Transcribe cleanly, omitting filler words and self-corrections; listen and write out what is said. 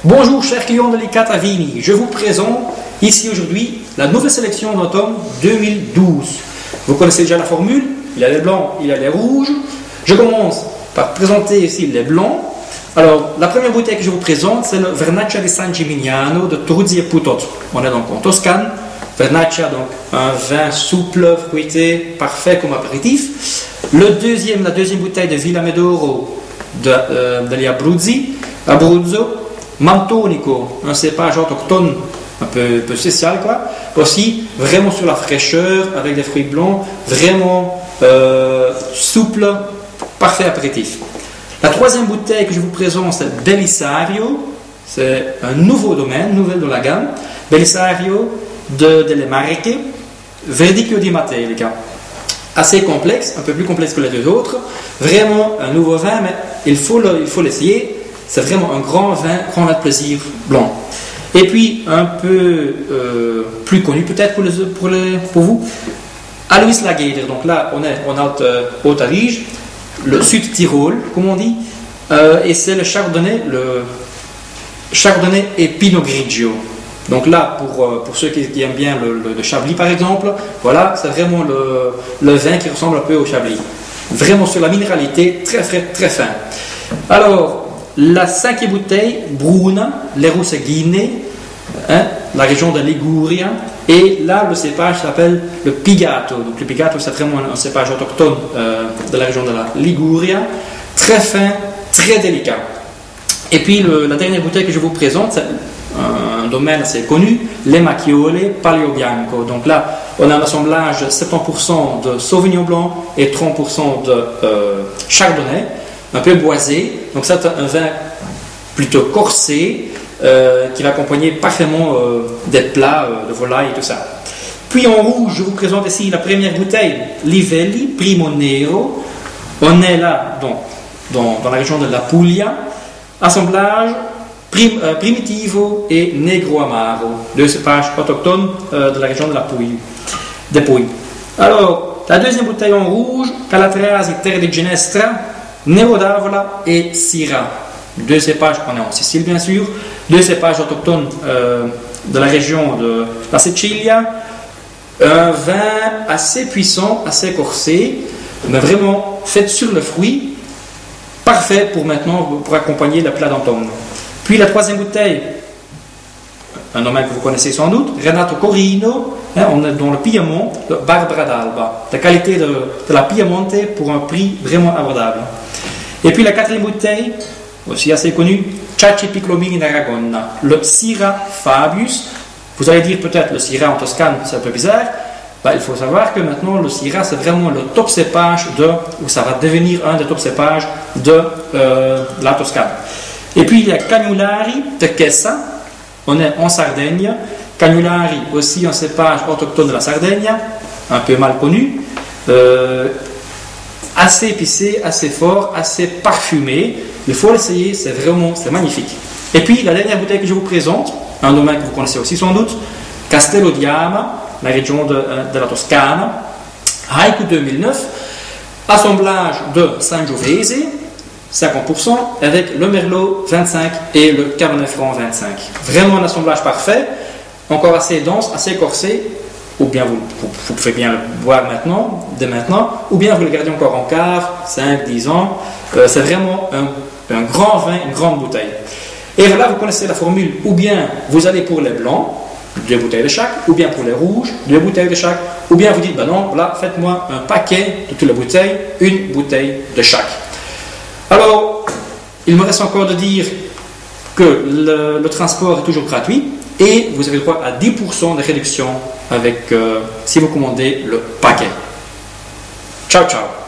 Bonjour chers clients de Licata Vini, je vous présente ici aujourd'hui la nouvelle sélection d'automne 2012. Vous connaissez déjà la formule, il y a les blancs, il y a les rouges. Je commence par présenter ici les blancs. Alors la première bouteille que je vous présente c'est le Vernaccia di San Gimignano de Truzzi et Putot. On est donc en Toscane. Vernaccia, donc un vin souple, fruité, parfait comme apéritif. La deuxième bouteille de Villa Medoro degli Abruzzi, Abruzzo, Mantonico, un cépage autochtone un peu spécial quoi. Aussi vraiment sur la fraîcheur avec des fruits blancs, vraiment souple, parfait apéritif. La troisième bouteille que je vous présente c'est Belisario, c'est un nouveau domaine, nouvelle de la gamme. Belisario delle Marche, Verdicchio di Matelica. Assez complexe, un peu plus complexe que les deux autres. Vraiment un nouveau vin, mais il faut l'essayer. C'est vraiment un grand vin, grand plaisir blanc. Et puis un peu plus connu peut-être pour vous, Alois Lagerder. Donc là on est en Haute-Adige, le Sud Tyrol, comme on dit, et c'est le Chardonnay et Pinot Grigio. Donc là, pour ceux qui aiment bien le Chablis par exemple, voilà, c'est vraiment le vin qui ressemble un peu au Chablis. Vraiment sur la minéralité, très frais, très fin. Alors, la cinquième bouteille, Bruna, les Rousseghine, la région de Liguria. Et là, le cépage s'appelle le Pigato. Donc le Pigato, c'est vraiment un cépage autochtone de la région de la Liguria. Très fin, très délicat. Et puis la dernière bouteille que je vous présente, c'est un domaine assez connu, les Macchiole Palio Bianco. Donc là, on a un assemblage de 70% de Sauvignon blanc et 30% de Chardonnay, un peu boisé. Donc c'est un vin plutôt corsé qui va accompagner parfaitement des plats de volaille et tout ça. Puis en rouge, je vous présente ici la première bouteille, Livelli Primo Nero. On est là dans la région de la Puglia. Assemblage Primitivo et Negro Amaro, deux cépages autochtones de la région de la Puglia, des Pouilles. Alors, la deuxième bouteille en rouge, Calatrasi Terre di Ginestra, Nero d'Avola et Syrah. Deux cépages, on est en Sicile bien sûr, deux cépages autochtones de la région de la Sicilia. Un vin assez puissant, assez corsé, mais vraiment fait sur le fruit, parfait pour accompagner le plat d'automne. Puis la troisième bouteille, un domaine que vous connaissez sans doute, Renato Corino, on est dans le Piémont, le Barbera d'Alba, la qualité de la Piemonte pour un prix vraiment abordable. Et puis la quatrième bouteille, aussi assez connue, Ciacci Piccolomini d'Aragona, le Syrah Fabius. Vous allez dire peut-être le Syrah en Toscane, c'est un peu bizarre. Il faut savoir que maintenant le Syrah c'est vraiment le top cépage ou ça va devenir un des top cépages de la Toscane. Et puis il y a Cagnolari de Chessa, on est en Sardaigne. Cagnolari aussi un cépage autochtone de la Sardaigne, un peu mal connu, assez épicé, assez fort, assez parfumé. Il faut l'essayer, c'est magnifique. Et puis la dernière bouteille que je vous présente, un domaine que vous connaissez aussi sans doute, Castello di Ama, la région de la Toscane, Haiku 2009, assemblage de Sangiovese, 50%, avec le Merlot 25 et le Cabernet Franc 25. Vraiment un assemblage parfait, encore assez dense, assez corsé, ou bien vous pouvez bien le boire dès maintenant, ou bien vous le gardez encore en cave, 5-10 ans. C'est vraiment un grand vin, une grande bouteille. Et voilà, vous connaissez la formule, ou bien vous allez pour les blancs, 2 bouteilles de chaque, ou bien pour les rouges, 2 bouteilles de chaque, ou bien vous dites, non, voilà, faites-moi un paquet de toutes les bouteilles, une bouteille de chaque. Alors, il me reste encore de dire que le transport est toujours gratuit et vous avez droit à 10% de réduction si vous commandez le paquet. Ciao, ciao!